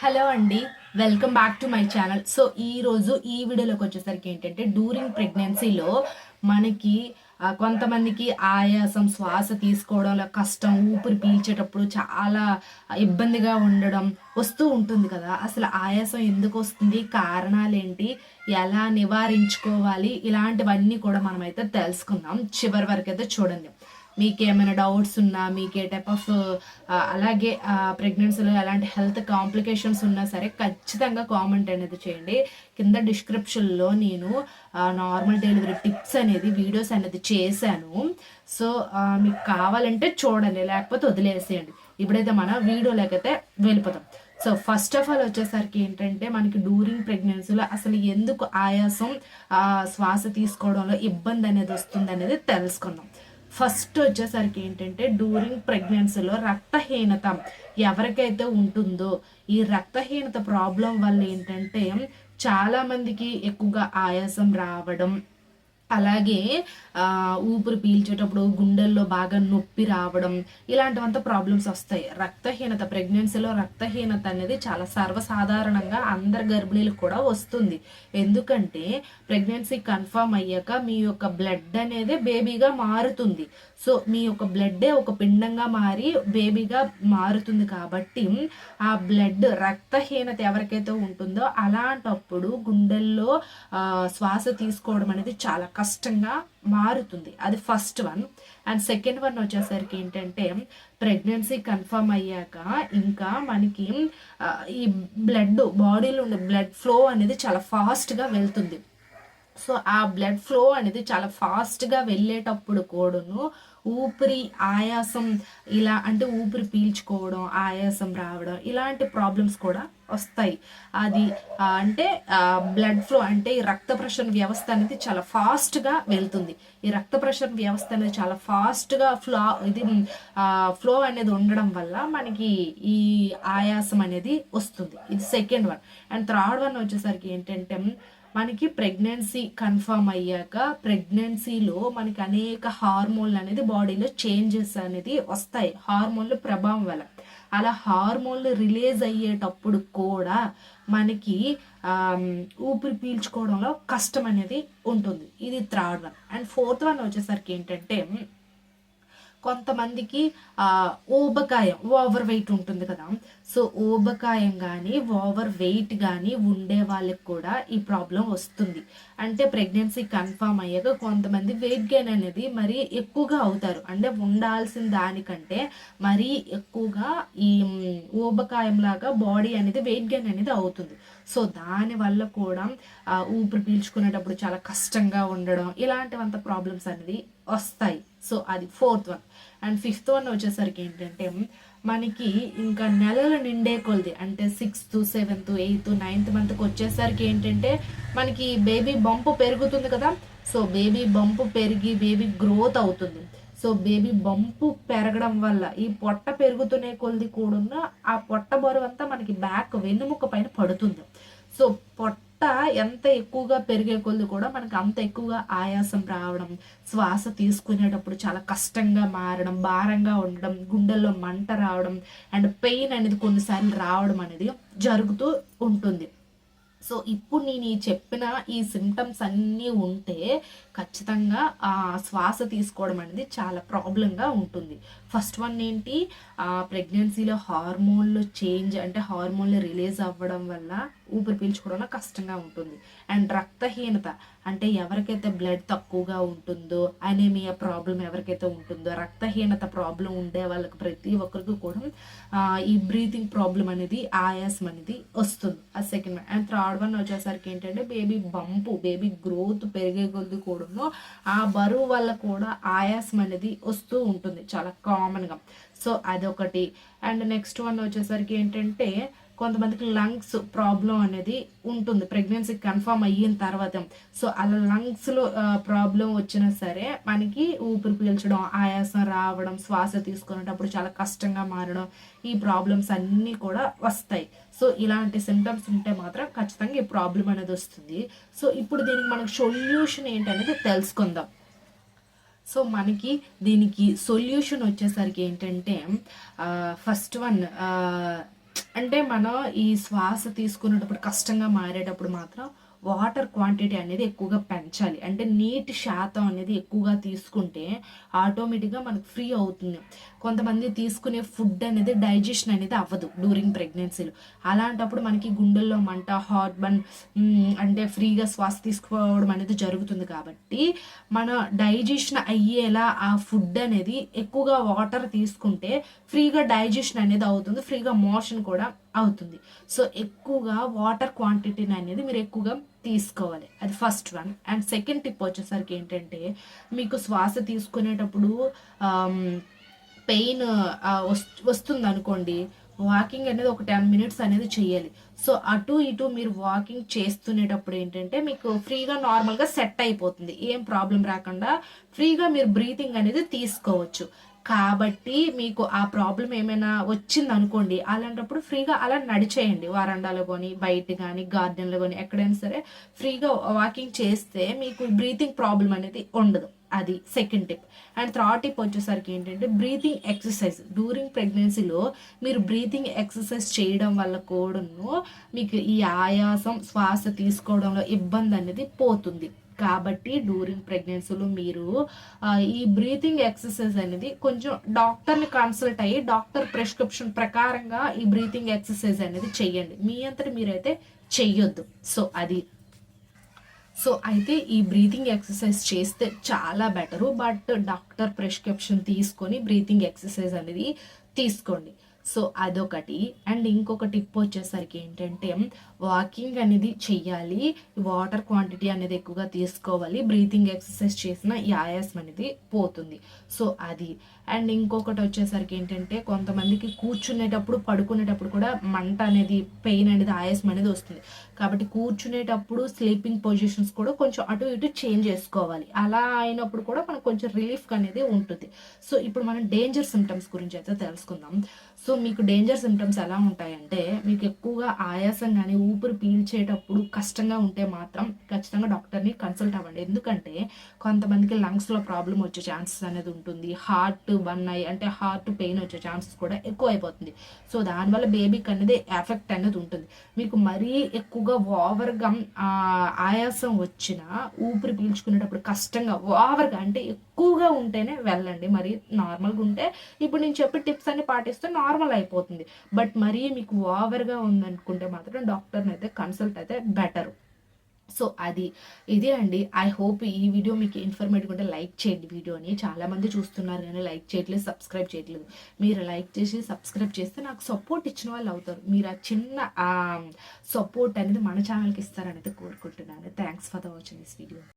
Hello అండి, welcome back to my channel. So ఈరోజు ఈ వీడియోలోకి వచ్చేసరికి ఏంటంటే డ్యూరింగ్ ప్రెగ్నెన్సీలో మనకి కొంతమందికి ఆయాసం, శ్వాస తీసుకోవడంలో కష్టం, ఊపిరి పీల్చేటప్పుడు చాలా ఇబ్బందిగా ఉండడం వస్తూ ఉంటుంది కదా. అసలు ఆయాసం ఎందుకు వస్తుంది, కారణాలేంటి, ఎలా నివారించుకోవాలి, ఇలాంటివన్నీ కూడా మనమైతే తెలుసుకుందాం. చివరి వరకు అయితే చూడండి. మీకు ఏమైనా డౌట్స్ ఉన్నా, మీకు ఏ టైప్ ఆఫ్ అలాగే ప్రెగ్నెన్సీలో ఎలాంటి హెల్త్ కాంప్లికేషన్స్ ఉన్నా సరే ఖచ్చితంగా కామెంట్ అనేది చేయండి. కింద డిస్క్రిప్షన్లో నేను నార్మల్ డెలివరీ టిప్స్ అనేది వీడియోస్ అనేది చేశాను. సో మీకు కావాలంటే చూడండి, లేకపోతే వదిలేసేయండి. ఇప్పుడైతే మనం వీడియోలోకైతే వెళ్ళిపోతాం. సో ఫస్ట్ ఆఫ్ ఆల్ వచ్చేసరికి ఏంటంటే మనకి డ్యూరింగ్ ప్రెగ్నెన్సీలో అసలు ఎందుకు ఆయాసం, శ్వాస తీసుకోవడంలో ఇబ్బంది అనేది వస్తుంది అనేది తెలుసుకుందాం. ఫస్ట్ వచ్చేసరికి ఏంటంటే డ్యూరింగ్ ప్రెగ్నెన్సీలో రక్తహీనత ఎవరికైతే ఉంటుందో ఈ రక్తహీనత ప్రాబ్లం వల్ల ఏంటంటే చాలామందికి ఎక్కువగా ఆయాసం రావడం, అలాగే ఊపిరి పీల్చేటప్పుడు గుండెల్లో బాగా నొప్పి రావడం, ఇలాంటివంతా ప్రాబ్లమ్స్ వస్తాయి. రక్తహీనత, ప్రెగ్నెన్సీలో రక్తహీనత అనేది చాలా సర్వసాధారణంగా అందరి గర్భిణీలకు కూడా వస్తుంది. ఎందుకంటే ప్రెగ్నెన్సీ కన్ఫర్మ్ అయ్యాక మీ యొక్క బ్లడ్ అనేది బేబీగా మారుతుంది. సో మీ యొక్క బ్లడ్డే ఒక పిండంగా మారి బేబీగా మారుతుంది. కాబట్టి ఆ బ్లడ్ రక్తహీనత ఎవరికైతే ఉంటుందో అలాంటప్పుడు గుండెల్లో శ్వాస తీసుకోవడం అనేది చాలా కష్టంగా మారుతుంది. అది first one. And second one వచ్చేసరికి ఏంటంటే ప్రెగ్నెన్సీ కన్ఫర్మ్ అయ్యాక ఇంకా మనకి ఈ బ్లడ్ బాడీలో ఉండే బ్లడ్ ఫ్లో అనేది చాలా ఫాస్ట్గా వెళ్తుంది. సో ఆ బ్లడ్ ఫ్లో అనేది చాలా ఫాస్ట్గా వెళ్ళేటప్పుడు కూడాను ఊపిరి ఆయాసం, ఇలా అంటే ఊపిరి పీల్చుకోవడం, ఆయాసం రావడం, ఇలాంటి ప్రాబ్లమ్స్ కూడా వస్తాయి. అది అంటే బ్లడ్ ఫ్లో అంటే ఈ రక్త ప్రసరణ వ్యవస్థ అనేది చాలా ఫాస్ట్గా వెళ్తుంది. ఈ రక్త ప్రసరణ వ్యవస్థ అనేది చాలా ఫాస్ట్గా ఫ్లో అనేది ఉండడం వల్ల మనకి ఈ ఆయాసం అనేది వస్తుంది. ఇది second one. And third one వచ్చేసరికి ఏంటంటే మనకి ప్రెగ్నెన్సీ కన్ఫర్మ్ అయ్యాక ప్రెగ్నెన్సీలో మనకి అనేక హార్మోన్లు అనేది బాడీలో చేంజెస్ అనేది వస్తాయి హార్మోన్ల ప్రభావం వల్ల. అలా హార్మోన్లు రిలీజ్ అయ్యేటప్పుడు కూడా మనకి ఊపిరి పీల్చుకోవడంలో కష్టం అనేది ఉంటుంది. ఇది third one. And fourth one వచ్చేసరికి ఏంటంటే కొంతమందికి ఊబకాయం, ఓవర్ వెయిట్ ఉంటుంది కదా. సో ఊబకాయం కానీ ఓవర్ వెయిట్ కానీ ఉండే వాళ్ళకి కూడా ఈ ప్రాబ్లం వస్తుంది. అంటే ప్రెగ్నెన్సీ కన్ఫర్మ్ అయ్యాక కొంతమంది వెయిట్ గెయిన్ అనేది మరీ ఎక్కువగా అవుతారు. అంటే ఉండాల్సిన దానికంటే మరీ ఎక్కువగా ఈ ఊబకాయం లాగా బాడీ అనేది వెయిట్ గెయిన్ అనేది అవుతుంది. సో దానివల్ల కూడా ఊపిరి పీల్చుకునేటప్పుడు చాలా కష్టంగా ఉండడం, ఇలాంటివంత ప్రాబ్లమ్స్ అనేది వస్తాయి. సో అది fourth one. And fifth one వచ్చేసరికి ఏంటంటే మనకి ఇంకా నెలలు నిండే కొలది అంటే 6th, 7th, 8th, 9th మంత్కి వచ్చేసరికి ఏంటంటే మనకి బేబీ బంప్ పెరుగుతుంది కదా. సో బేబీ బంప్ పెరిగి బేబీ గ్రోత్ అవుతుంది. సో బేబీ బంపు పెరగడం వల్ల ఈ పొట్ట పెరుగుతునే కొలది కూడా ఆ పొట్ట బరువు అంతా మనకి బ్యాక్ వెన్నుముక్క పైన పడుతుంది. సో పొట్ట ఎంత ఎక్కువగా పెరిగే కొలది కూడా మనకి అంత ఎక్కువగా ఆయాసం రావడం, శ్వాస తీసుకునేటప్పుడు చాలా కష్టంగా మారడం, భారంగా ఉండడం, గుండెల్లో మంట రావడం అండ్ పెయిన్ అనేది కొన్నిసార్లు రావడం అనేది జరుగుతూ ఉంటుంది. సో ఇప్పుడు నేను చెప్పిన ఈ సిమ్టమ్స్ అన్నీ ఉంటే ఖచ్చితంగా ఆ శ్వాస తీసుకోవడం అనేది చాలా ప్రాబ్లంగా ఉంటుంది. ఫస్ట్ వన్ ఏంటి, ప్రెగ్నెన్సీలో హార్మోన్లు చేంజ్ అంటే హార్మోన్లు రిలీజ్ అవ్వడం వల్ల ఊపిరి పీల్చుకోవడంలో కష్టంగా ఉంటుంది. అండ్ రక్తహీనత అంటే ఎవరికైతే బ్లడ్ తక్కువగా ఉంటుందో, అనేమియా ప్రాబ్లం ఎవరికైతే ఉంటుందో, రక్తహీనత ప్రాబ్లం ఉండే వాళ్ళకి ప్రతి ఒక్కరికి కూడా ఈ బ్రీతింగ్ ప్రాబ్లం అనేది, ఆయాసం అనేది వస్తుంది. అది second one. And third one వచ్చేసరికి ఏంటంటే బేబీ గ్రోత్ పెరిగే కొద్ది కూడా ఆ బరువు వల్ల కూడా ఆయాసం అనేది వస్తూ ఉంటుంది చాలా కామన్గా. సో అదొకటి. అండ్ నెక్స్ట్ వన్ వచ్చేసరికి ఏంటంటే కొంతమందికి లంగ్స్ ప్రాబ్లం అనేది ఉంటుంది ప్రెగ్నెన్సీ కన్ఫర్మ్ అయిన తర్వాత. సో అలా లంగ్స్లో ప్రాబ్లం వచ్చినా సరే మనకి ఊపిరి పీల్చడం, ఆయాసం రావడం, శ్వాస తీసుకునేటప్పుడు చాలా కష్టంగా మారడం, ఈ ప్రాబ్లమ్స్ అన్నీ కూడా వస్తాయి. సో ఇలాంటి సిమ్టమ్స్ ఉంటే మాత్రం ఖచ్చితంగా ఈ ప్రాబ్లం అనేది వస్తుంది. సో ఇప్పుడు దీనికి మనకు సొల్యూషన్ ఏంటనేది తెలుసుకుందాం. సో మనకి దీనికి సొల్యూషన్ వచ్చేసరికి ఏంటంటే ఫస్ట్ వన్ అంటే మనం ఈ శ్వాస తీసుకునేటప్పుడు కష్టంగా మారేటప్పుడు మాత్రం వాటర్ క్వాంటిటీ అనేది ఎక్కువగా పెంచాలి. అంటే నీటి శాతం అనేది ఎక్కువగా తీసుకుంటే ఆటోమేటిక్గా మనకు ఫ్రీ అవుతుంది. కొంతమంది తీసుకునే ఫుడ్ అనేది డైజెషన్ అనేది అవ్వదు డ్యూరింగ్ ప్రెగ్నెన్సీలో. అలాంటప్పుడు మనకి గుండెల్లో మంట, హార్ట్ బర్న్, అంటే ఫ్రీగా శ్వాస తీసుకోవడం అనేది జరుగుతుంది. కాబట్టి మన డైజెషన్ అయ్యేలా ఆ ఫుడ్ అనేది ఎక్కువగా వాటర్ తీసుకుంటే ఫ్రీగా డైజెషన్ అనేది అవుతుంది, ఫ్రీగా మోషన్ కూడా అవుతుంది. సో ఎక్కువగా వాటర్ క్వాంటిటీని అనేది మీరు ఎక్కువగా తీసుకోవాలి. అది first one. And second tip వచ్చేసరికి ఏంటంటే, మీకు శ్వాస తీసుకునేటప్పుడు పెయిన్ వస్తుంది అనుకోండి, వాకింగ్ అనేది ఒక 10 మినిట్స్ అనేది చేయాలి. సో అటు ఇటు మీరు వాకింగ్ చేస్తునేటప్పుడు ఏంటంటే మీకు ఫ్రీగా నార్మల్గా సెట్ అయిపోతుంది, ఏం ప్రాబ్లం రాకుండా ఫ్రీగా మీరు బ్రీతింగ్ అనేది తీసుకోవచ్చు. కాబట్టి మీకు ఆ ప్రాబ్లం ఏమైనా వచ్చింది అనుకోండి, అలాంటప్పుడు ఫ్రీగా అలా నడిచేయండి. వరండాలో కానీ, బయట కానీ, గార్డెన్లో కానీ, ఎక్కడైనా సరే ఫ్రీగా వాకింగ్ చేస్తే మీకు బ్రీతింగ్ ప్రాబ్లం అనేది ఉండదు. అది second tip. And third tip వచ్చేసరికి ఏంటంటే, బ్రీతింగ్ ఎక్సర్సైజ్. డ్యూరింగ్ ప్రెగ్నెన్సీలో మీరు బ్రీతింగ్ ఎక్సర్సైజ్ చేయడం వల్ల కూడాను మీకు ఈ ఆయాసం, శ్వాస తీసుకోవడంలో ఇబ్బంది అనేది పోతుంది. కాబట్టి డ్యూరింగ్ ప్రెగ్నెన్సీలో మీరు ఈ బ్రీతింగ్ ఎక్సర్సైజ్ అనేది కొంచెం డాక్టర్ని కన్సల్ట్ అయ్యి డాక్టర్ ప్రిస్క్రిప్షన్ ప్రకారంగా ఈ బ్రీతింగ్ ఎక్సర్సైజ్ అనేది చెయ్యండి. మీ అంతటి మీరైతే చెయ్యొద్దు. సో అయితే ఈ బ్రీతింగ్ ఎక్సర్సైజ్ చేస్తే చాలా బెటరు. బట్ డాక్టర్ ప్రిస్క్రిప్షన్ తీసుకొని బ్రీతింగ్ ఎక్సర్సైజ్ అనేది తీసుకోండి. సో అదొకటి. అండ్ ఇంకొక టిప్ వచ్చేసరికి ఏంటంటే, వాకింగ్ అనేది చెయ్యాలి, వాటర్ క్వాంటిటీ అనేది ఎక్కువగా తీసుకోవాలి. బ్రీతింగ్ ఎక్సర్సైజ్ చేసిన ఈ ఆయాసం అనేది పోతుంది. సో అది. అండ్ ఇంకొకటి వచ్చేసరికి ఏంటంటే, కొంతమందికి కూర్చునేటప్పుడు, పడుకునేటప్పుడు కూడా మంట అనేది, పెయిన్ అనేది, ఆయాసం అనేది వస్తుంది. కాబట్టి కూర్చునేటప్పుడు స్లీపింగ్ పొజిషన్స్ కూడా కొంచెం అటు ఇటు చేంజ్ చేసుకోవాలి. అలా అయినప్పుడు కూడా మనకు కొంచెం రిలీఫ్ అనేది ఉంటుంది. సో ఇప్పుడు మనం డేంజర్ సిమ్టమ్స్ గురించి అయితే తెలుసుకుందాం. సో మీకు డేంజర్ సిమ్టమ్స్ ఎలా ఉంటాయంటే, మీకు ఎక్కువగా ఆయాసం కానీ, ఊపిరి పీల్చేటప్పుడు కష్టంగా ఉంటే మాత్రం ఖచ్చితంగా డాక్టర్ని కన్సల్ట్ అవ్వండి. ఎందుకంటే కొంతమందికి లంగ్స్లో ప్రాబ్లం వచ్చే ఛాన్సెస్ అనేది ఉంటుంది. హార్ట్ బర్న్ అయ్యి, అంటే హార్ట్ పెయిన్ వచ్చే ఛాన్సెస్ కూడా ఎక్కువ అయిపోతుంది. సో దానివల్ల బేబీకి అనేది ఎఫెక్ట్ అనేది ఉంటుంది. మీకు మరీ ఎక్కువగా ఓవర్గా ఆయాసం వచ్చినా, ఊపిరి పీల్చుకునేటప్పుడు కష్టంగా ఓవర్గా, అంటే ఎక్కువగా ఉంటేనే వెళ్ళండి. మరి నార్మల్గా ఉంటే ఇప్పుడు నేను చెప్పే టిప్స్ అన్ని పాటిస్తే నార్మల్ అయిపోతుంది. బట్ మరీ మీకు ఓవర్గా ఉందనుకుంటే మాత్రం డాక్టర్ని అయితే కన్సల్ట్ అయితే బెటర్. సో అది, ఇదే అండి. ఐ హోప్ ఈ వీడియో మీకు ఇన్ఫర్మేటివ్ ఉంటే లైక్ చేయండి. వీడియోని చాలామంది చూస్తున్నారు కానీ లైక్ చేయట్లేదు, సబ్స్క్రైబ్ చేయట్లేదు. మీరు లైక్ చేసి సబ్స్క్రైబ్ చేస్తే నాకు సపోర్ట్ ఇచ్చిన వాళ్ళు అవుతారు. మీరు ఆ చిన్న సపోర్ట్ అనేది మన ఛానల్కి ఇస్తారనేది కోరుకుంటున్నాను. Thanks for the watching this video.